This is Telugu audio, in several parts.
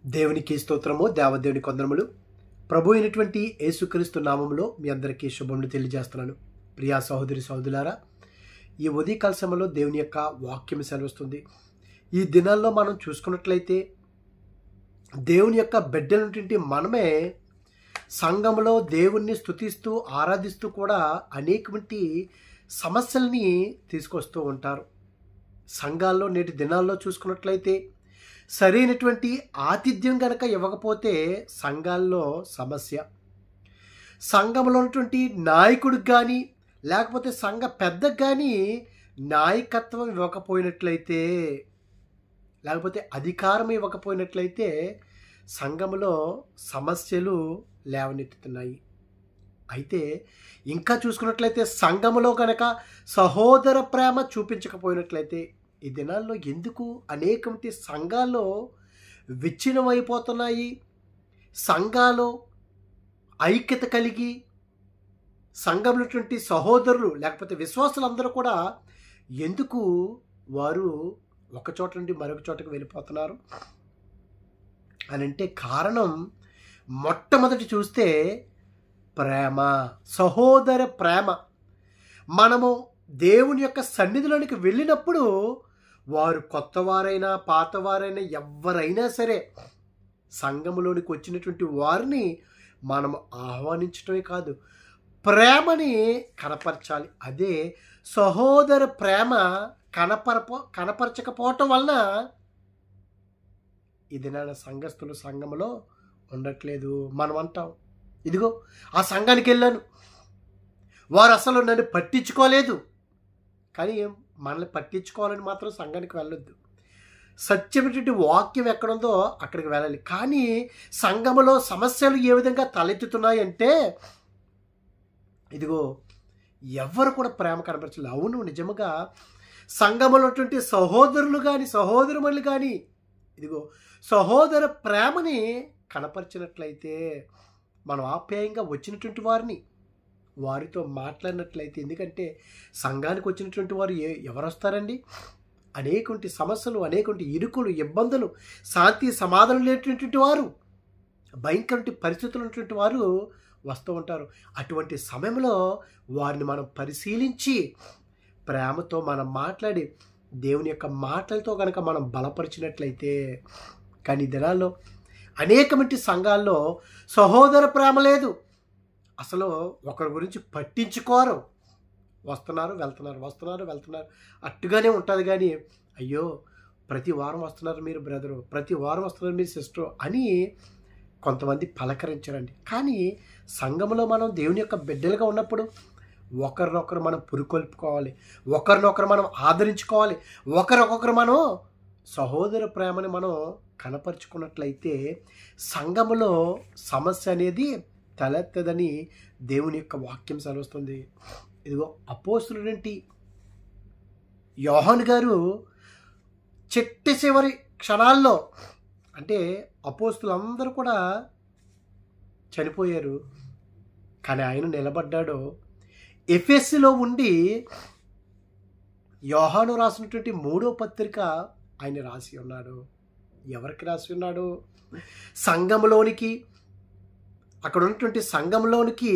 దేవునికి స్తోత్రము, దేవదేవుని కొందరములు. ప్రభు అయినటువంటి యేసుక్రీస్తు నామములో మీ అందరికీ శుభములు తెలియజేస్తున్నాను. ప్రియా సహోదరి సహోదరులారా, ఈ ఉదయకాల సమయంలో దేవుని యొక్క వాక్యం సెలవుస్తుంది. ఈ దినాల్లో మనం చూసుకున్నట్లయితే దేవుని యొక్క బిడ్డలైనటువంటి మనమే సంఘంలో దేవుణ్ణి స్తుతిస్తూ ఆరాధిస్తూ కూడా అనేకమంటి సమస్యల్ని తీసుకొస్తూ ఉంటారు. సంఘాల్లో నేటి దినాల్లో చూసుకున్నట్లయితే సరైనటువంటి ఆతిథ్యం కనుక ఇవ్వకపోతే సంఘాల్లో సమస్య. సంఘంలో ఉన్నటువంటి నాయకుడికి కానీ లేకపోతే సంఘ పెద్దకు కానీ నాయకత్వం ఇవ్వకపోయినట్లయితే, లేకపోతే అధికారం ఇవ్వకపోయినట్లయితే సంఘంలో సమస్యలు లేవనెత్తుతున్నాయి. అయితే ఇంకా చూసుకున్నట్లయితే సంఘములో కనుక సహోదర ప్రేమ చూపించకపోయినట్లయితే ఈ దినాల్లో ఎందుకు అనేకమంది సంఘాల్లో విచ్ఛిన్నమైపోతున్నాయి. సంఘాలు ఐక్యత కలిగి సంఘంలో సహోదరులు లేకపోతే విశ్వాసులందరూ కూడా ఎందుకు వారు ఒక చోట నుండి మరొక చోటకు వెళ్ళిపోతున్నారు అని అంటే కారణం మొట్టమొదటి చూస్తే ప్రేమ, సహోదర ప్రేమ. మనము దేవుని యొక్క సన్నిధిలోనికి వెళ్ళినప్పుడు వారు కొత్తవారైనా పాతవారైనా ఎవరైనా సరే సంఘములోనికి వచ్చినటువంటి వారిని మనం ఆహ్వానించడమే కాదు, ప్రేమని కనపరచాలి. అదే సహోదర ప్రేమ కనపరచకపోవటం వలన ఇది నా సంఘస్థులు సంఘములో ఉండట్లేదు. మనం అంటాం, ఇదిగో ఆ సంఘానికి వెళ్ళాను, వారు అసలు నన్ను పట్టించుకోలేదు. కానీ మనల్ని పట్టించుకోవాలని మాత్రం సంఘానికి వెళ్ళొద్దు. సత్యమైనటువంటి వాక్యం ఎక్కడుందో అక్కడికి వెళ్ళాలి. కానీ సంఘములో సమస్యలు ఏ విధంగా తలెత్తుతున్నాయంటే ఇదిగో ఎవరు కూడా ప్రేమ కనపరచలేదు. అవును, నిజముగా సంఘములో ఉన్నటువంటి సహోదరులు కానీ సహోదరుమణులు కానీ ఇదిగో సహోదర ప్రేమని కనపరిచినట్లయితే, మనం ఆప్యాయంగా వచ్చినటువంటి వారిని వారితో మాట్లాడినట్లయితే, ఎందుకంటే సంఘానికి వచ్చినటువంటి వారు ఎవరు వస్తారండి? అనేకంటి సమస్యలు, అనేకంటి ఇరుకులు, ఇబ్బందులు, శాంతి సమాధానం లేనటువంటి వారు, భయంకర పరిస్థితులు ఉన్నటువంటి వారు వస్తూ ఉంటారు. అటువంటి సమయంలో వారిని మనం పరిశీలించి ప్రేమతో మనం మాట్లాడి దేవుని యొక్క మాటలతో కనుక మనం బలపరిచినట్లయితే. కానీ దినాల్లో అనేకమంటి సంఘాల్లో సహోదర ప్రేమ లేదు. అసలు ఒకరి గురించి పట్టించుకోరు. వస్తున్నారు వెళ్తున్నారు అట్టుగానే ఉంటుంది. కానీ అయ్యో ప్రతి వారం వస్తున్నారు మీరు బ్రదరు, ప్రతి వారం వస్తున్నారు మీరు సిస్టరు అని కొంతమంది పలకరించారండి. కానీ సంఘంలో మనం దేవుని యొక్క బిడ్డలుగా ఉన్నప్పుడు ఒకరినొకరు మనం పురుకొల్పుకోవాలి, ఒకరినొకరు మనం ఆదరించుకోవాలి, ఒకరికొకరు మనం సహోదర ప్రేమని మనం కనపరుచుకున్నట్లయితే సంఘములో సమస్య అనేది తలెత్తదని దేవుని యొక్క వాక్యం సెలవుస్తుంది. ఇదిగో అపోస్తులుడేంటి యోహాను గారు చిట్ట చివరి క్షణాల్లో, అంటే అపోస్తులందరూ కూడా చనిపోయారు, కానీ ఆయన నిలబడ్డాడు. ఎఫెసులో ఉండి యోహాను రాసినటువంటి 3వ పత్రిక ఆయన రాసి ఉన్నాడు. ఎవరికి రాసి ఉన్నాడు? సంఘంలోనికి, అక్కడ ఉన్నటువంటి సంఘంలోనికి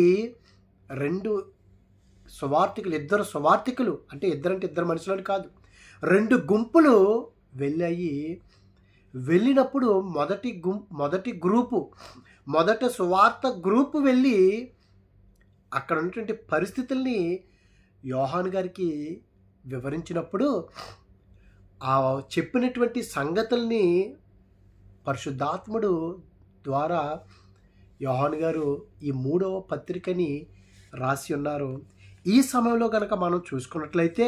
ఇద్దరు సువార్థికులు, అంటే ఇద్దరు మనుషులని కాదు, 2 గుంపులు వెళ్ళినప్పుడు మొదట సువార్త గ్రూపు వెళ్ళి అక్కడ ఉన్నటువంటి పరిస్థితుల్ని యోహాను గారికి వివరించినప్పుడు ఆ చెప్పినటువంటి సంగతుల్ని పరిశుద్ధాత్ముడు ద్వారా యోహాను గారు ఈ 3వ పత్రికని రాసి ఉన్నారు. ఈ సమయంలో కనుక మనం చూసుకున్నట్లయితే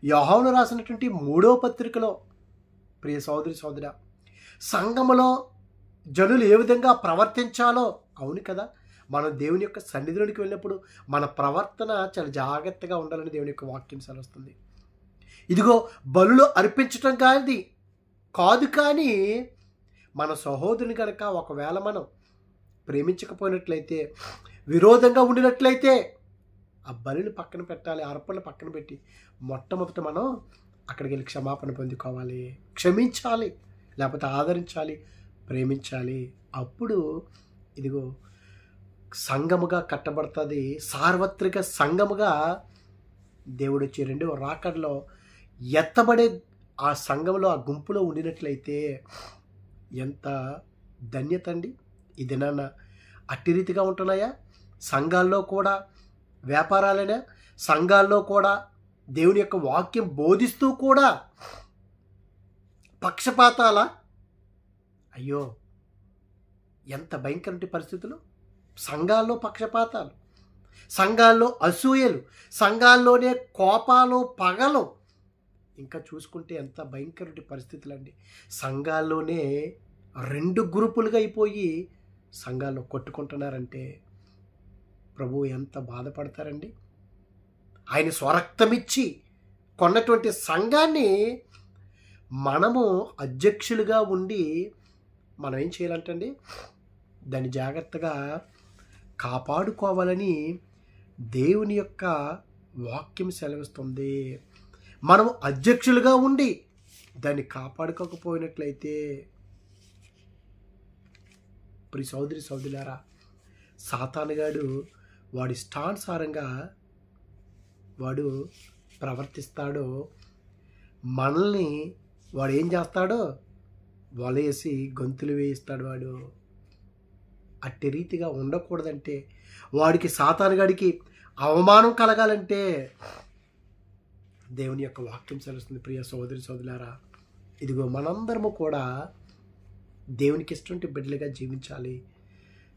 యోహాను రాసినటువంటి 3వ పత్రికలో, ప్రియ సోదరి సోదర, సంఘములో జనులు ఏ విధంగా ప్రవర్తించాలో, అవును కదా, మనం దేవుని యొక్క సన్నిధిలోనికి వెళ్ళినప్పుడు మన ప్రవర్తన చాలా జాగ్రత్తగా ఉండాలని దేవుని యొక్క వాక్యం సెలవుస్తుంది. ఇదిగో బలులు అర్పించటం కాదు, కానీ మన సహోదరుని కనుక ఒకవేళ మనం ప్రేమించకపోయినట్లయితే, విరోధంగా ఉండినట్లయితే ఆ బలిని పక్కన పెట్టాలి, అర్పణలు పక్కన పెట్టి మొట్టమొదట మనం అక్కడికి వెళ్ళి క్షమాపణ పొందుకోవాలి, క్షమించాలి, లేకపోతే ఆదరించాలి, ప్రేమించాలి. అప్పుడు ఇదిగో సంఘముగా కట్టబడుతుంది. సార్వత్రిక సంఘముగా దేవుడు వచ్చి రెండవ రాకడలో ఎత్తబడే ఆ సంఘంలో ఆ గుంపులో ఉండినట్లయితే ఎంత ధన్యత అండి. ఈ దినాన అట్టి రీతిగా ఉంటున్నాయా? సంఘాల్లో కూడా వ్యాపారాలైనా, సంఘాల్లో కూడా దేవుని యొక్క వాక్యం బోధిస్తూ కూడా పక్షపాతాల, అయ్యో ఎంత భయంకరమైన పరిస్థితులు. సంఘాల్లో పక్షపాతాలు, సంఘాల్లో అసూయలు, సంఘాల్లోనే కోపాలు, పగలు, ఇంకా చూసుకుంటే ఎంత భయంకరమైన పరిస్థితులు అండి. సంఘాల్లోనే 2 గ్రూపులుగా అయిపోయి సంఘాల్లో కొట్టుకుంటున్నారంటే ప్రభువు ఎంత బాధపడతారండి. ఆయన స్వరక్తమిచ్చి కొన్నటువంటి సంఘాన్ని మనము అధ్యక్షులుగా ఉండి మనం ఏం చేయాలంటండి, దాన్ని జాగ్రత్తగా కాపాడుకోవాలని దేవుని యొక్క వాక్యం సెలవిస్తుంది. మనం అధ్యక్షులుగా ఉండి దాన్ని కాపాడుకోకపోయినట్లయితే ప్రియ సోదరి సోదరులారా, సాతానుగాడు వాడి ఇష్టానుసారంగా వాడు ప్రవర్తిస్తాడో, మనల్ని వాడు ఏం చేస్తాడో వలేసి గొంతులు వేయిస్తాడు. వాడు అట్టి రీతిగా ఉండకూడదంటే, వాడికి సాతానుగాడికి అవమానం కలగాలంటే దేవుని యొక్క వాక్యం సెలవుస్తుంది. ప్రియ సోదరి సోదరులారా, ఇదిగో మనందరము కూడా దేవునికి ఇష్టంటి బిడ్డలుగా జీవించాలి.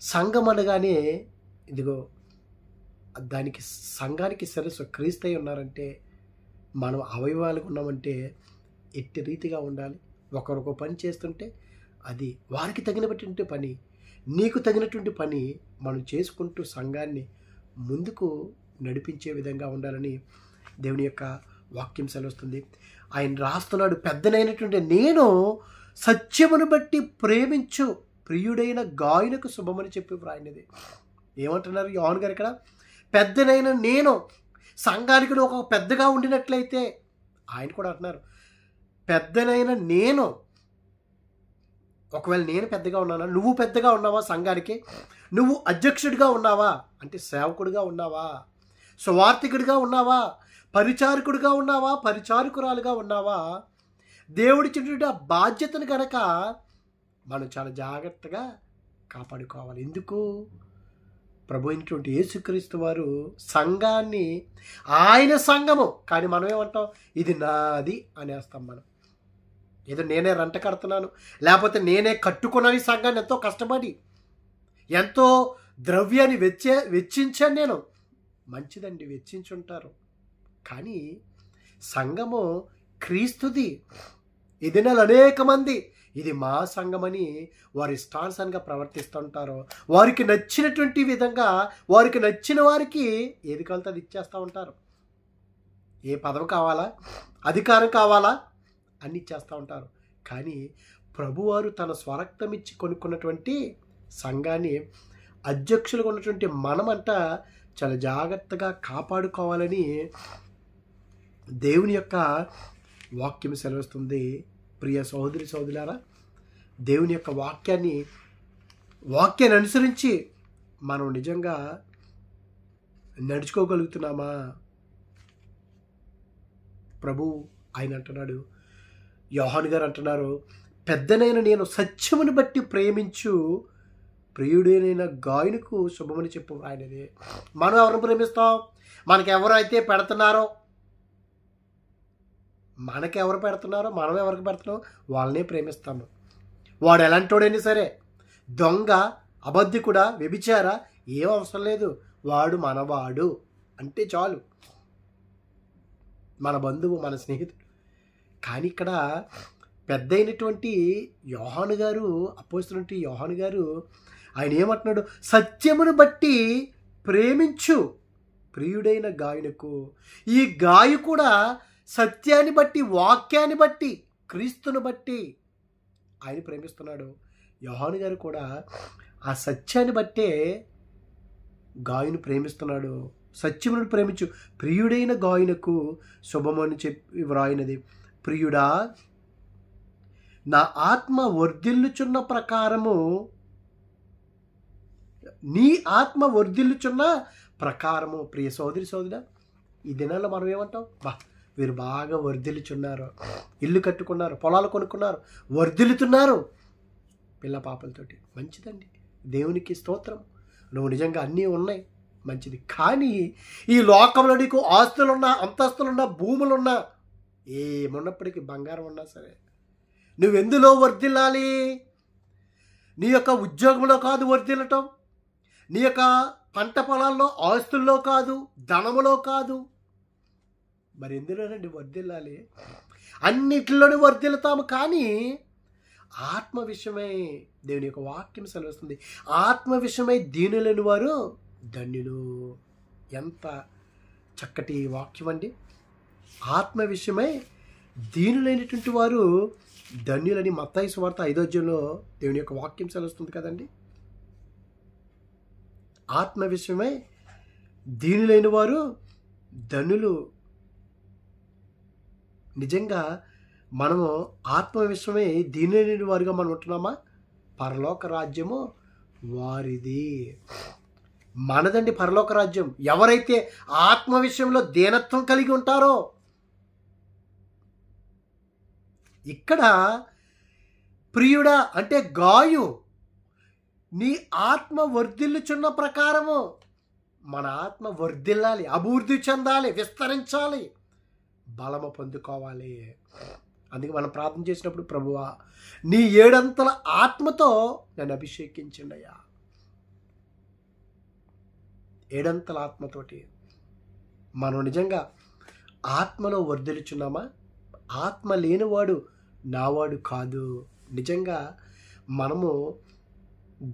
సంఘం అనగానే ఇదిగో దానికి సంఘానికి శిరస్సు క్రీస్తు అయి ఉన్నారంటే, మనం అవయవాలుగా ఉన్నామంటే ఎట్టి రీతిగా ఉండాలి. ఒకరొక పని చేస్తుంటే అది వారికి తగినటువంటి పని, నీకు తగినటువంటి పని మనం చేసుకుంటూ సంఘాన్ని ముందుకు నడిపించే విధంగా ఉండాలని దేవుని యొక్క వాక్యం సెలవుస్తుంది. ఆయన రాస్తున్నాడు, పెద్దనైనటువంటి నేను సత్యమును బట్టి ప్రేమించు ప్రియుడైన గాయనకు శుభమని చెప్పి వ్రాయినది. ఏమంటున్నారు యోహాను గారు ఇక్కడ? పెద్దనైన నేను, సంఘానికి ఒక పెద్దగా ఉండినట్లయితే ఆయన కూడా అంటున్నారు, పెద్దనైన నేను. ఒకవేళ నేను పెద్దగా ఉన్నానా? నువ్వు పెద్దగా ఉన్నావా సంఘానికి? నువ్వు అధ్యక్షుడిగా ఉన్నావా? అంటే సేవకుడిగా ఉన్నావా? సువార్థికుడిగా ఉన్నావా? పరిచారకుడిగా ఉన్నావా? పరిచారకురాలుగా ఉన్నావా? దేవుడిచ్చినటువంటి ఆ బాధ్యతను కనుక మనం చాలా జాగ్రత్తగా కాపాడుకోవాలి. ఎందుకు? ప్రభు అయినటువంటి యేసుక్రీస్తు వారు సంఘాన్ని, ఆయన సంఘము, కానీ మనం ఏమంటాం, ఇది నాది అనేస్తాం. మనం ఏదో నేనే రెంట కడుతున్నాను, లేకపోతే నేనే కట్టుకున్నాను ఈ సంఘాన్ని, ఎంతో కష్టపడి ఎంతో ద్రవ్యాన్ని వెచ్చించాను నేను. మంచిదండి, వెచ్చించుంటారు. కానీ సంఘము క్రీస్తుది. ఇది నెల అనేక మంది ఇది మా సంఘమని వారి ఇష్టానుసారంగా ప్రవర్తిస్తుంటారో, వారికి నచ్చినటువంటి విధంగా వారికి నచ్చిన వారికి ఏది కలితే అది ఇచ్చేస్తూ ఉంటారు. ఏ పదవి కావాలా, అధికారం కావాలా, అన్ని ఇచ్చేస్తూ ఉంటారు. కానీ ప్రభువారు తన స్వరక్తం ఇచ్చి కొనుక్కున్నటువంటి సంఘాన్ని అధ్యక్షులుగా ఉన్నటువంటి మనమంట చాలా జాగ్రత్తగా కాపాడుకోవాలని దేవుని యొక్క వాక్యం సెలవుస్తుంది. ప్రియ సహోదరి సహోదరులారా, దేవుని యొక్క వాక్యాన్ని అనుసరించి మనం నిజంగా నడుచుకోగలుగుతున్నామా? ప్రభు ఆయన అంటున్నాడు, యోహాను గారు అంటున్నారు, పెద్దనైన నేను సత్యమును బట్టి ప్రేమించు ప్రియుడైన గాయనకు శుభమని చెప్పు ఆయనది. మనం ఎవరిని ప్రేమిస్తాం? మనకెవరైతే పెడుతున్నారో, మనకెవరు పెడుతున్నారో, మనం ఎవరికి పెడుతున్నాం వాళ్ళనే ప్రేమిస్తాము. వాడు ఎలాంటోడైనా సరే, దొంగ, అబద్ధికుడా, వ్యభిచార, ఏం అవసరం లేదు, వాడు మనవాడు అంటే చాలు, మన బంధువు, మన స్నేహితుడు. కానీ ఇక్కడ పెద్ద అయినటువంటి యోహాను గారు, అపోస్తలుడైన యోహాను గారు ఆయన ఏమంటున్నాడు? సత్యమును బట్టి ప్రేమించు ప్రియుడైన గాయనకు. ఈ గాయు కూడా సత్యాన్ని బట్టి, వాక్యాన్ని బట్టి, క్రీస్తును బట్టి ఆయన ప్రేమిస్తున్నాడు. యోహాను గారు కూడా ఆ సత్యాన్ని బట్టే గాయను ప్రేమిస్తున్నాడు. సత్యమును ప్రేమించు ప్రియుడైన గాయనకు శుభమని చెప్పి వ్రాయినది. ప్రియుడా, నా ఆత్మ వర్ధిల్లుచున్న ప్రకారము, నీ ఆత్మ వర్ధిల్లుచున్న ప్రకారము. ప్రియ సోదరి సోదరా, ఈ దినాల్లో మనం ఏమంటాం? వీరు బాగా వర్ధిల్లుచున్నారు, ఇల్లు కట్టుకున్నారు, పొలాలు కొనుక్కున్నారు, వర్ధిల్లుతున్నారు పిల్ల పాపలతోటి. మంచిదండి, దేవునికి స్తోత్రం. నువ్వు నిజంగా అన్నీ ఉన్నాయి, మంచిది. కానీ ఈ లోకంలో నీకు ఆస్తులున్నా, అంతస్తులున్నా, భూములున్నా, ఏమున్నప్పటికీ, బంగారం ఉన్నా సరే, నువ్వెందులో వర్ధిల్లాలి? నీ యొక్క ఉద్యోగంలో కాదు వర్ధిల్లటం, నీ యొక్క పంట పొలాల్లో, ఆస్తుల్లో కాదు, ధనములో కాదు, మరి ఎందులోనండి వర్ధిల్లాలి? అన్నిటిలోనే వర్ధిల్లుతాము. కానీ ఆత్మ విషయమై దేవుని యొక్క వాక్యం సెలవుస్తుంది. ఆత్మ విషయమై దీనులని వారు ధన్యులు. ఎంత చక్కటి వాక్యం అండి! ఆత్మ విషయమై దీనులైనటువంటి వారు ధన్యులని మత్తయి సువార్త 5వ అధ్యాయంలో దేవుని యొక్క వాక్యం సెలవుస్తుంది కదండి. ఆత్మ విషయమై దీనులైన వారు ధన్యులు. నిజంగా మనము ఆత్మ విషయమై దీనులైన వారుగా మనం ఉంటున్నామా? పరలోక రాజ్యము వారిది, మనదండి పరలోక రాజ్యం. ఎవరైతే ఆత్మ విషయంలో దీనత్వం కలిగి ఉంటారో, ఇక్కడ ప్రియుడా అంటే గాయు, నీ ఆత్మ వర్ధిల్లుచున్న ప్రకారము మన ఆత్మ వర్ధిల్లాలి, అభివృద్ధి చెందాలి, విస్తరించాలి, బలము పొందుకోవాలి. అందుకే మనం ప్రార్థన చేసినప్పుడు, ప్రభువా నీ 7 అంతల ఆత్మతో నన్ను అభిషేకించండియ్యా. 7 అంతల ఆత్మతోటి మనం నిజంగా ఆత్మలో వర్ధిల్లుచున్నామా? ఆత్మ లేనివాడు నావాడు కాదు. నిజంగా మనము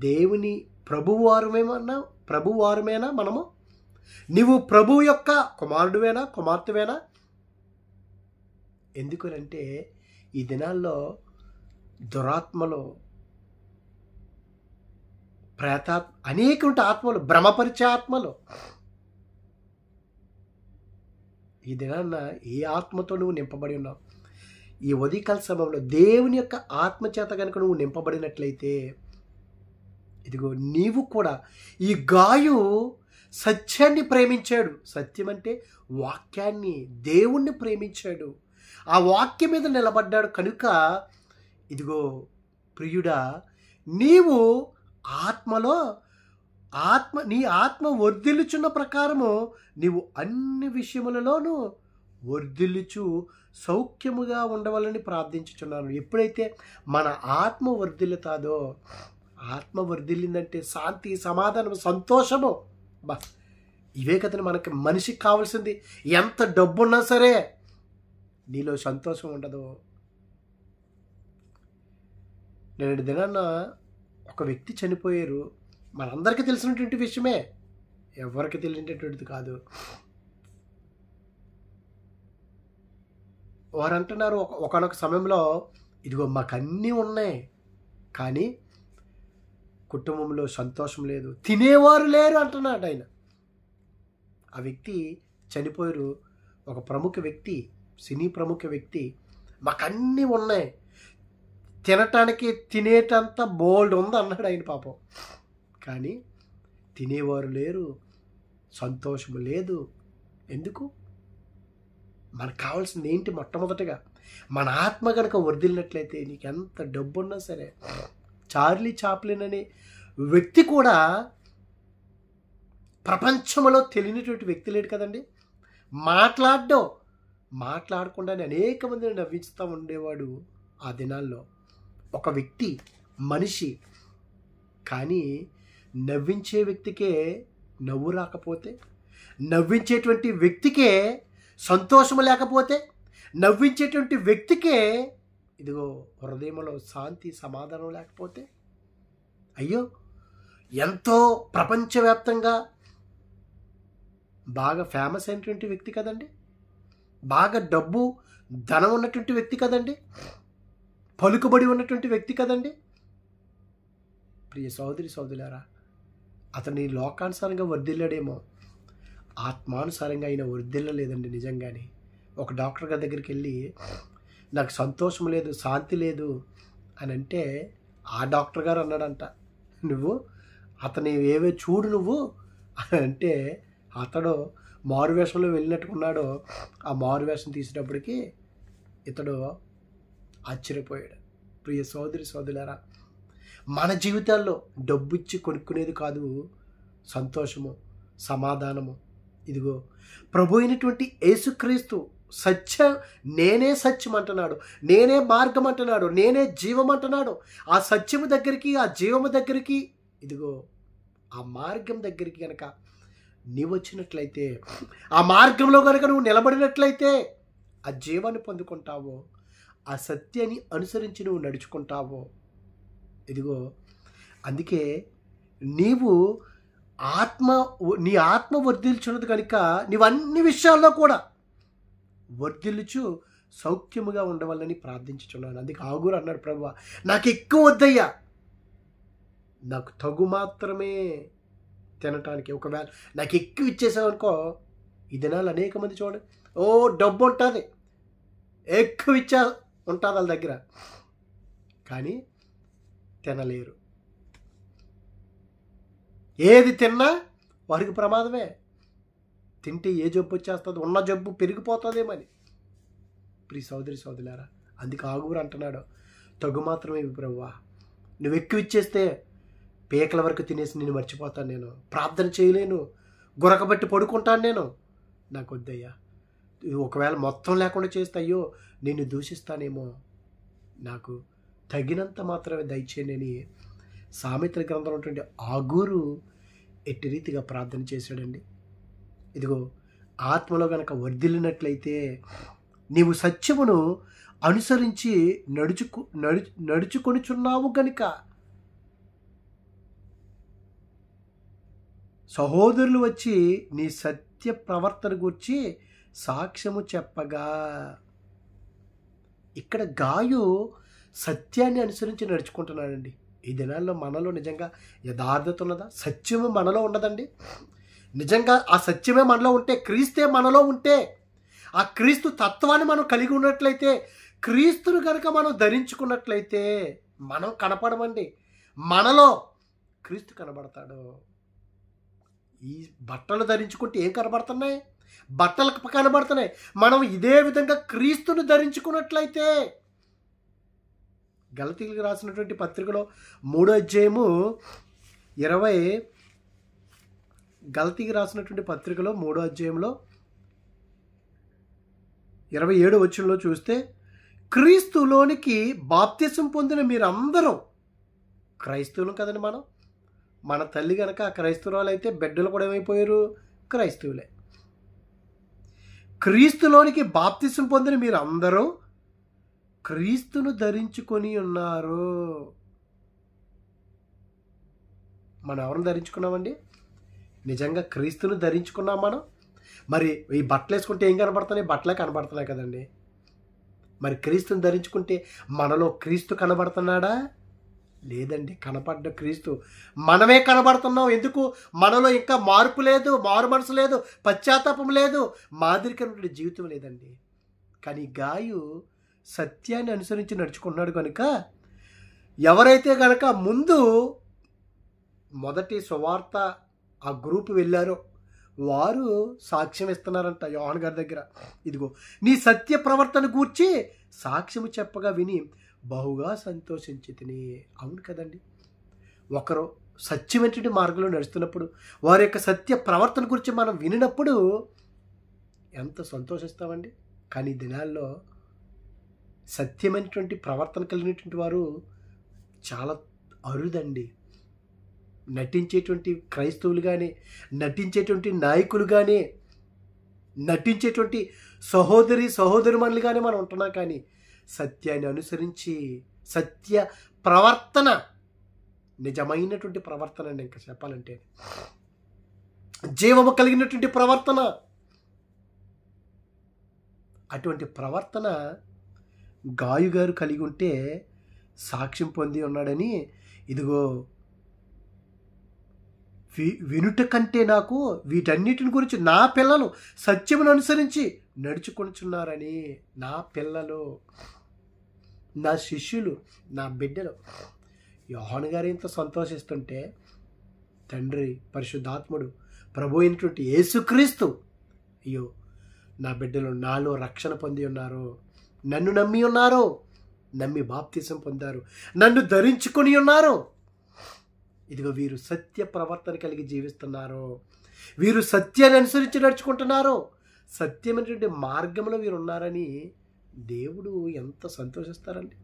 దేవుని ప్రభువారమేనా మనము? నీవు ప్రభు యొక్క కుమారుడువేనా, కుమార్తెవేనా? ఎందుకనంటే ఈ దినాల్లో దురాత్మలు, అనేక ఆత్మలు, భ్రమపరిచే ఆత్మలు. ఈ దినాన్న ఏ ఆత్మతో నువ్వు నింపబడి ఉన్నావు? ఈ ఉదయకాల సమయంలో దేవుని యొక్క ఆత్మ చేత కనుక నువ్వు నింపబడినట్లయితే, ఇదిగో నీవు కూడా ఈ గాయు సత్యాన్ని ప్రేమించాడు. సత్యం అంటే వాక్యాన్ని, దేవుణ్ణి ప్రేమించాడు, ఆ వాక్యం మీద నిలబడ్డాడు. కనుక ఇదిగో ప్రియుడా, నీవు ఆత్మలో నీ ఆత్మ వర్ధిల్లుచున్న ప్రకారము నీవు అన్ని విషయములలోనూ వర్ధిల్లుచు సౌఖ్యముగా ఉండవాలని ప్రార్థించుచున్నాను. ఎప్పుడైతే మన ఆత్మ వర్ధిల్లుతాదో, ఆత్మ వర్ధిల్లిందంటే శాంతి, సమాధానం, సంతోషము. ఇవే కదండి మనకి మనిషికి కావాల్సింది. ఎంత డబ్బున్నా సరే నీలో సంతోషం ఉండదు. నేను దినాన్న ఒక వ్యక్తి చనిపోయారు. మనందరికీ తెలిసినటువంటి విషయమే, ఎవరికి తెలియనటువంటిది కాదు. వారు అంటున్నారు ఒకనొక సమయంలో, ఇదిగో మాకు అన్నీ ఉన్నాయి కానీ కుటుంబంలో సంతోషం లేదు, తినేవారు లేరు అంటున్నాడు ఆయన. ఆ వ్యక్తి చనిపోయారు. ఒక ప్రముఖ వ్యక్తి, సినీ ప్రముఖ వ్యక్తి. మాకు అన్నీ ఉన్నాయి, తినటానికి తినేటంత బోల్డ్ ఉంది అన్నాడు ఆయన. పాపం, కానీ తినేవారు లేరు, సంతోషము లేదు. ఎందుకు? మనకు కావాల్సింది ఏంటి? మొట్టమొదటిగా మన ఆత్మ కనుక వర్ధిల్లినట్లయితే నీకు ఎంత డబ్బున్నా సరే. చార్లీ చాప్లిన్ అనే వ్యక్తి కూడా ప్రపంచంలో తెలియనటువంటి వ్యక్తి లేడు కదండి. మాట్లాడకుండానే అనేక మందిని నవ్విస్తూ ఉండేవాడు ఆ దినాల్లో. ఒక వ్యక్తి, మనిషి. కానీ నవ్వించే వ్యక్తికే నవ్వు రాకపోతే, నవ్వించేటువంటి వ్యక్తికే సంతోషము లేకపోతే, నవ్వించేటువంటి వ్యక్తికే ఇదిగో హృదయంలో శాంతి, సమాధానం లేకపోతే, అయ్యో, ఎంతో ప్రపంచవ్యాప్తంగా బాగా ఫేమస్ అయినటువంటి వ్యక్తి కదండి, బాగా డబ్బు, ధనం ఉన్నటువంటి వ్యక్తి కదండి, పలుకుబడి ఉన్నటువంటి వ్యక్తి కదండి. ప్రియ సోదరి సోదరులారా, అతని లోకానుసారంగా వర్ధిల్లాడేమో, ఆత్మానుసారంగా ఆయన వర్ధిల్లలేదండి. నిజంగానే ఒక డాక్టర్ గారి దగ్గరికి వెళ్ళి, నాకు సంతోషం లేదు, శాంతి లేదు, అని అంటే ఆ డాక్టర్ గారు అన్నాడంట, నువ్వు అతని ఏవే చూడు నువ్వు అని అంటే అతడు మారువేషంలో వెళ్ళినట్టుకున్నాడు. ఆ మారువేషం తీసేటప్పటికి ఇతడు ఆశ్చర్యపోయాడు. ప్రియ సోదరి సోదరులారా, మన జీవితాల్లో డబ్బు ఇచ్చి కొనుక్కునేది కాదు సంతోషము, సమాధానము. ఇదిగో ప్రభు అయినటువంటి యేసుక్రీస్తు నేనే సత్యం అంటున్నాడు, నేనే మార్గం అంటున్నాడు, నేనే జీవం అంటున్నాడు. ఆ సత్యము దగ్గరికి, ఆ జీవము దగ్గరికి, ఇదిగో ఆ మార్గం దగ్గరికి కనుక నీవు వచ్చినట్లయితే, ఆ మార్గంలో కనుక నువ్వు నిలబడినట్లయితే ఆ జీవాన్ని పొందుకుంటావో, ఆ సత్యాన్ని అనుసరించి నువ్వు నడుచుకుంటావో. ఇదిగో అందుకే నీవు నీ ఆత్మ వర్ధిల్చున్నది కనుక నీవు అన్ని విషయాల్లో కూడా వర్ధిల్లుచు సౌఖ్యముగా ఉండవాలని ప్రార్థించుచున్నాను. అందుకే ఆగురు అన్నాడు, ప్రభువా నాకు ఎక్కువ వద్దయ్యా, నాకు తగు మాత్రమే తినటానికి. ఒకవేళ నాకు ఎక్కువ ఇచ్చేసావనుకో, ఈ దినాలు అనేక మంది చూడండి, ఓ డబ్బు ఉంటుంది, ఎక్కువ ఉంటుంది వాళ్ళ దగ్గర, కానీ తినలేరు. ఏది తిన్నా వారికి ప్రమాదమే. తింటే ఏ జబ్బు వచ్చేస్తుంది, ఉన్న జబ్బు పెరిగిపోతుందేమని. ప్రియ సోదరి సోదరులారా, అందుకే ఆగురు అంటున్నాడు, తగు మాత్రమే ప్రభువా, నువ్వు ఎక్కువ ఇచ్చేస్తే పేకల వరకు తినేసి నేను మర్చిపోతాను, నేను ప్రార్థన చేయలేను, గురకబట్టి పడుకుంటాను, నేను నాకు వద్దయ్యా. ఒకవేళ మొత్తం లేకుండా చేస్తే అయ్యో నేను దూషిస్తానేమో, నాకు తగినంత మాత్రమే దయచేయని సామెతల గ్రంథంలో ఉన్నటువంటి ఆగూరు ఎట్టి రీతిగా ప్రార్థన చేశాడండి. ఇదిగో ఆత్మలో గనక వర్ధిల్లినట్లయితే నీవు సత్యమును అనుసరించి నడుచుకొనుచున్నావు గనుక సహోదరులు వచ్చి నీ సత్య ప్రవర్తన గురించి సాక్ష్యము చెప్పగా. ఇక్కడ గాయు సత్యాన్ని అనుసరించి నడుచుకుంటున్నాడండి. ఈ దినాల్లో మనలో నిజంగా యథార్థత ఉన్నదా? సత్యము మనలో ఉండదండి. నిజంగా ఆ సత్యమే మనలో ఉంటే, క్రీస్తే మనలో ఉంటే, ఆ క్రీస్తు తత్వాన్ని మనం కలిగి ఉన్నట్లయితే, క్రీస్తును కనుక మనం ధరించుకున్నట్లయితే మనం కనపడమండి, మనలో క్రీస్తు కనబడతాడు. ఈ బట్టలు ధరించుకుంటే ఏం కనబడుతున్నాయి? బట్టలకు కనబడుతున్నాయి. మనం ఇదే విధంగా క్రీస్తును ధరించుకున్నట్లయితే, గలతీయులకు రాసినటువంటి పత్రికలో 3వ అధ్యాయము గలతీకి రాసినటువంటి పత్రికలో 3వ అధ్యాయంలో 27వ వచనంలో చూస్తే, క్రీస్తులోనికి బాప్తిసం పొందిన మీరందరూ క్రైస్తవులు కదండి. మన తల్లి కనుక క్రైస్తవురాలు అయితే బిడ్డలు కూడా ఏమైపోయారు? క్రైస్తవులే. క్రీస్తులోనికి బాప్తిసం పొందిన మీరందరూ క్రీస్తును ధరించుకొని ఉన్నారు. మనం ఎవరిని ధరించుకున్నామండి? నిజంగా క్రీస్తును ధరించుకున్నాం మనం. మరి ఈ బట్టలు వేసుకుంటే ఏం కనబడుతున్నాయి? బట్టలే కనబడుతున్నాయి కదండి. మరి క్రీస్తుని ధరించుకుంటే మనలో క్రీస్తు కనబడుతున్నాడా? లేదండి. కనపడ్డ క్రీస్తు మనమే కనబడుతున్నాం. ఎందుకు? మనలో ఇంకా మార్పు లేదు, మారు మనసు లేదు, పశ్చాత్తాపం లేదు, మాదిరికరమైన జీవితం లేదండి. కానీ గాయు సత్యాన్ని అనుసరించి నడుచుకున్నాడు కనుక, ఎవరైతే కనుక ముందు మొదటి సువార్త ఆ గ్రూప్ వెళ్ళారో వారు సాక్ష్యం ఇస్తున్నారంట యోహాను గారి దగ్గర. ఇదిగో నీ సత్య ప్రవర్తన గూర్చి సాక్ష్యము చెప్పగా విని బహుగా సంతోషించి తిని. అవును కదండి. ఒకరు సత్యమైనటువంటి మార్గంలో నడుస్తున్నప్పుడు వారి యొక్క సత్య ప్రవర్తన గురించి మనం వినినప్పుడు ఎంత సంతోషిస్తామండి. కానీ దినాల్లో సత్యమైనటువంటి ప్రవర్తన కలిగినటువంటి వారు చాలా అరుదండి. నటించేటువంటి క్రైస్తవులు కానీ, నటించేటువంటి నాయకులు కానీ, నటించేటువంటి సహోదరుమణులు కానీ మనం ఉంటున్నాం. కానీ సత్యాన్ని అనుసరించి సత్య ప్రవర్తన, నిజమైనటువంటి ప్రవర్తన అండి. ఇంకా చెప్పాలంటే జీవము కలిగినటువంటి ప్రవర్తన, అటువంటి ప్రవర్తన గాయు గారు కలిగి ఉంటే సాక్ష్యం పొంది ఉన్నాడని. ఇదిగో వినుట కంటే నాకు వీటన్నిటిని గురించి నా పిల్లలు సత్యమును అనుసరించి నడుచుకొనుచున్నారని. నా పిల్లలు నా శిష్యులు, నా బిడ్డలు. యోహాను గారు ఇంత సంతోషిస్తుంటే తండ్రి, పరిశుద్ధాత్ముడు, ప్రభు అయినటువంటి యేసుక్రీస్తు, అయ్యో నా బిడ్డలు నాలో రక్షణ పొంది ఉన్నారు, నన్ను నమ్మి ఉన్నారు, నమ్మి బాప్తిసం పొందారు, నన్ను ధరించుకొని ఉన్నారు. ఇదిగో వీరు సత్య ప్రవర్తన కలిగి జీవిస్తున్నారు, వీరు సత్యాన్ని అనుసరించి నడుచుకుంటున్నారు, సత్యమైనటువంటి మార్గంలో వీరు ఉన్నారని దేవుడు ఎంత సంతోషిస్తారండి.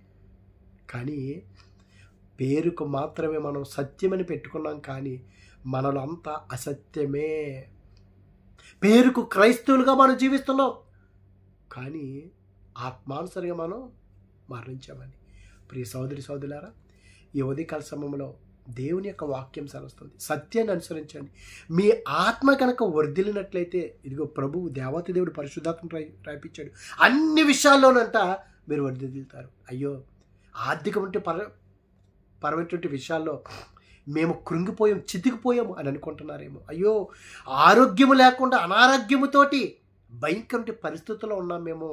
కానీ పేరుకు మాత్రమే మనం సత్యమని పెట్టుకున్నాం, కానీ మనలో అంతా అసత్యమే. పేరుకు క్రైస్తవులుగా మనం జీవిస్తున్నాం, కానీ ఆత్మానుసరిగా మనం మరణించామని. ప్రియ సోదరి సోదరులారా, ఈ ఉదయకాల సమయంలో దేవుని యొక్క వాక్యం సెలవుస్తుంది, సత్యాన్ని అనుసరించండి. మీ ఆత్మ కనుక వర్ధిల్లినట్లయితే, ఇదిగో ప్రభువు దేవాతి దేవుడు పరిశుద్ధాత్మ రాయించాడు, అన్ని విషయాల్లోనంట మీరు వర్ధిల్లుతారు. అయ్యో ఆర్థికమంటే పరమైనటువంటి విషయాల్లో మేము కృంగిపోయాం, చితికిపోయాము అని అనుకుంటున్నారేమో. అయ్యో ఆరోగ్యము లేకుండా అనారోగ్యముతోటి భయంకర పరిస్థితుల్లో ఉన్నాం మేము.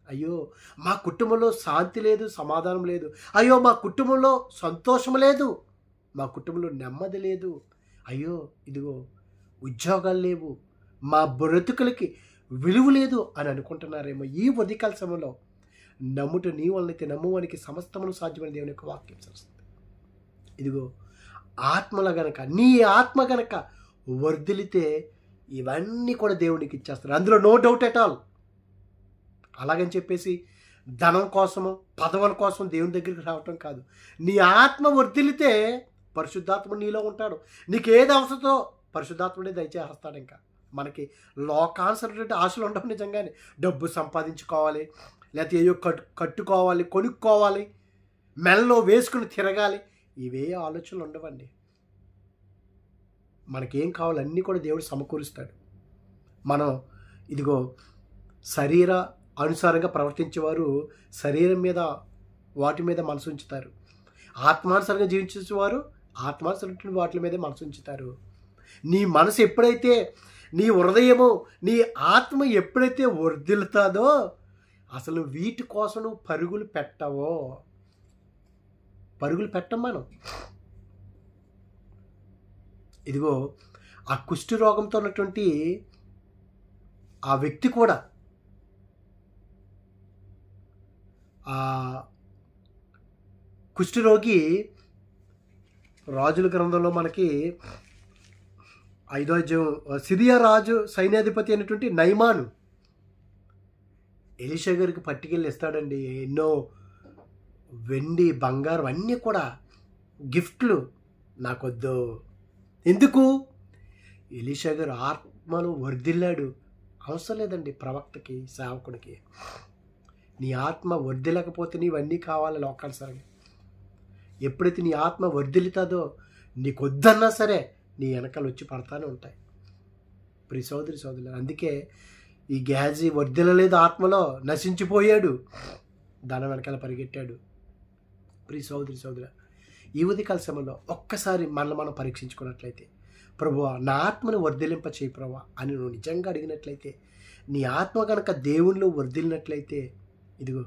అయ్యో మా కుటుంబంలో శాంతి లేదు, సమాధానం లేదు. అయ్యో మా కుటుంబంలో సంతోషం లేదు, మా కుటుంబంలో నెమ్మది లేదు. అయ్యో ఇదిగో ఉద్యోగాలు లేవు, మా బ్రతుకులకి విలువ లేదు అని అనుకుంటున్నారేమో. ఈ ఉదయకాల సమయంలో నమ్ముట నీ వలనైతే నమ్మువానికి సమస్తమును సాధ్యమైన దేవుని యొక్క వాక్యం చేస్తుంది. ఇదిగో ఆత్మల గనక, నీ ఆత్మ గనక వర్ధిల్లితే ఇవన్నీ కూడా దేవునికి ఇచ్చేస్తారు, అందులో నో డౌట్ ఎట్ ఆల్. అలాగని చెప్పేసి ధనం కోసము, పదవుల కోసం దేవుని దగ్గరికి రావటం కాదు. నీ ఆత్మ వర్ధిల్లితే పరిశుద్ధాత్ముడు నీలో ఉంటాడు. నీకు ఏది అవసరమో పరిశుద్ధాత్ముడే దయచేస్తాడు. ఇంకా మనకి లోకానుసరైనటువంటి ఆశలు ఉండవు. నిజంగానే డబ్బు సంపాదించుకోవాలి, లేకపోతే ఏయో కట్టుకోవాలి, కొనుక్కోవాలి, మెల్లో వేసుకుని తిరగాలి, ఇవే ఆలోచనలు ఉండవండి. మనకేం కావాలి అన్నీ కూడా దేవుడు సమకూరుస్తాడు. మనం ఇదిగో శరీర అనుసారంగా ప్రవర్తించేవారు శరీరం మీద, వాటి మీద మనసు ఉంచుతారు. ఆత్మానుసారంగా జీవించేవారు ఆత్మానుసరైన వాటి మీదే మనసు ఉంచుతారు. నీ మనసు ఎప్పుడైతే, నీ హృదయము, నీ ఆత్మ ఎప్పుడైతే వర్ధిల్లుతాదో, అసలు వీటి కోసం నువ్వు పరుగులు పెట్టవో. పరుగులు పెట్టం మనం. ఇదిగో ఆ కుష్టి రోగంతో ఉన్నటువంటి ఆ వ్యక్తి కూడా, ఆ కుష్ఠరోగి రాజుల గ్రంథంలో మనకి 5వ అధ్యాయం, సిరియా రాజు సైన్యాధిపతి అయినటువంటి నయమాను ఎలీషా గారికి పట్టుకెళ్ళి ఇస్తాడండి. ఎన్నో వెండి, బంగారం అన్నీ కూడా గిఫ్ట్లు. నాకొద్దు. ఎందుకు? ఎలీషా గారు ఆత్మలో వర్ధిల్లాడు. అవసరం లేదండి ప్రవక్తకి, సేవకుడికి. నీ ఆత్మ వర్ధిల్లకపోతే నీవన్నీ కావాలి లోకానుసారంగా. ఎప్పుడైతే నీ ఆత్మ వర్ధిల్లుతుందో, నీకు వద్దన్నా సరే నీ వెనకాల వచ్చి పడతానే ఉంటాయి. ప్రియ సోదరి సోదరులు, అందుకే ఈ గేహజీ వర్ధిల్లలేదు, ఆత్మలో నశించిపోయాడు, ధనం వెనకాల పరిగెట్టాడు. ప్రియ సోదరి సోదరు, ఈ ఉదయకాల సమయంలో ఒక్కసారి మనల్ని మనం పరీక్షించుకున్నట్లయితే, ప్రభువా నా ఆత్మను వర్ధిల్లింప చేయి ప్రభువా అని నువ్వు నిజంగా అడిగినట్లయితే, నీ ఆత్మ కనుక దేవునిలో వర్ధిల్లినట్లయితే, ఇదిగో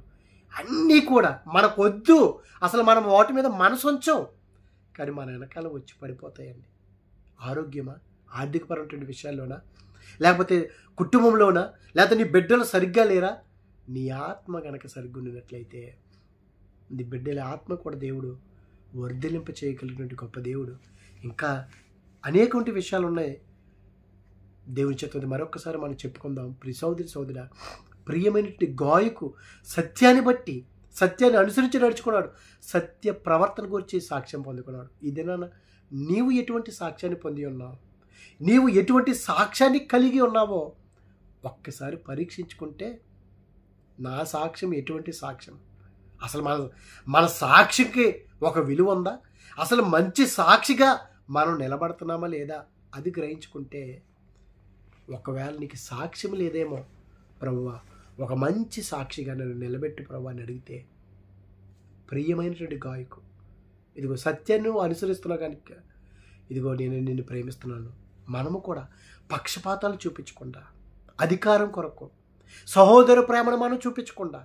అన్నీ కూడా మనకొద్దు, అసలు మనం వాటి మీద మనసు ఉంచాం, కానీ మన వెనకాల వచ్చి పడిపోతాయండి. ఆరోగ్యమా, ఆర్థికపరమైనటువంటి విషయాల్లోనా, లేకపోతే కుటుంబంలోనా, లేకపోతే నీ బిడ్డలు సరిగ్గా లేరా, నీ ఆత్మ కనుక సరిగ్గా ఉన్నట్లయితే నీ బిడ్డల ఆత్మ కూడా దేవుడు వర్ధిల్లింప చేయగలిగినటువంటి గొప్ప దేవుడు. ఇంకా అనేకటువంటి విషయాలు ఉన్నాయి. దేవుని చేత మరొకసారి మనం చెప్పుకుందాం. ప్రియ సోదరి సోదర, ప్రియమైనటువంటి గాయకు సత్యాన్ని బట్టి, సత్యాన్ని అనుసరించి నడుచుకున్నాడు, సత్య ప్రవర్తన గురించి సాక్ష్యం పొందుకున్నాడు. ఇదేనా నీవు ఎటువంటి సాక్ష్యాన్ని పొంది ఉన్నావు? నీవు ఎటువంటి సాక్ష్యాన్ని కలిగి ఉన్నావో ఒక్కసారి పరీక్షించుకుంటే, నా సాక్ష్యం ఎటువంటి సాక్ష్యం, అసలు మన సాక్షికి ఒక విలువ ఉందా, అసలు మంచి సాక్షిగా మనం నిలబడుతున్నామా లేదా, అది గ్రహించుకుంటే, ఒకవేళ నీకు సాక్ష్యం లేదేమో, ప్రభువా ఒక మంచి సాక్షిగా నన్ను నిలబెట్టి ప్రభువా అని అడిగితే, ప్రియమైనటువంటి గాయకు, ఇదిగో సత్యాన్ని అనుసరిస్తున్నా కనుక ఇదిగో నేను నిన్ను ప్రేమిస్తున్నాను. మనము కూడా పక్షపాతాలు చూపించకుండా, అధికారం కొరకు, సహోదర ప్రేమను మనం చూపించకుండా,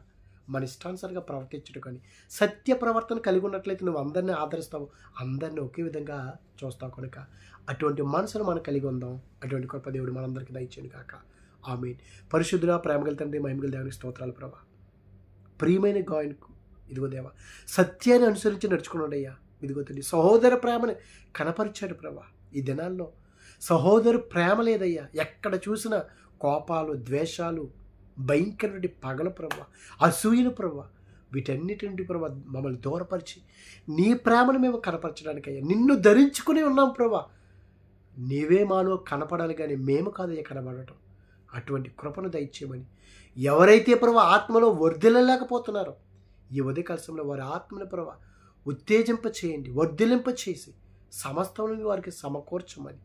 మన ఇష్టానుసారంగా ప్రవర్తించడం కానీ సత్య ప్రవర్తన కలిగి ఉన్నట్లయితే నువ్వు అందరినీ ఆదరిస్తావు, అందరినీ ఒకే విధంగా చూస్తావు. కనుక అటువంటి మనసును మనం కలిగి ఉందాం. అటువంటి కృప దేవుడు మనందరికీ దయచేయను కాక. ఆమేన్. పరిశుద్ధుడా, ప్రేమగల తండ్రి, మహిమగల దేవునికి స్తోత్రాలు ప్రభా. ప్రియమైన గాయనకు ఇదిగో దేవా, సత్యాన్ని అనుసరించి నడుచుకున్నాడయ్యా. ఇదిగో తండ్రి, సహోదర ప్రేమని కనపరిచాడు ప్రభా. ఈ దినాల్లో సహోదరు ప్రేమ లేదయ్యా. ఎక్కడ చూసినా కోపాలు, ద్వేషాలు, భయంకరమైన పగలు ప్రభా, అసూయలు ప్రభా, వీటన్నిటి నుండి ప్రభా మమ్మల్ని దూరపరిచి నీ ప్రేమను మేము కనపరచడానికయ్యా నిన్ను ధరించుకుని ఉన్నాం ప్రభా. నీవే మాలో కనపడాలి కానీ మేము కాదయ్యా కనబడటం. అటువంటి కృపను దయచేయమని, ఎవరైతే ప్రభా ఆత్మలో వర్ధిల్లలేకపోతున్నారో ఈ ఉదయకాల సమయంలో వారి ఆత్మను ప్రభా ఉత్తేజింప చేయండి, వర్ధిలింప చేసి సమస్తం వారికి సమకూర్చమని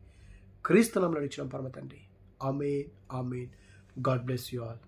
క్రీస్తు నామములో అడుగుచున్నాం పరమ తండ్రి. ఆమేన్, ఆమేన్. God bless you all.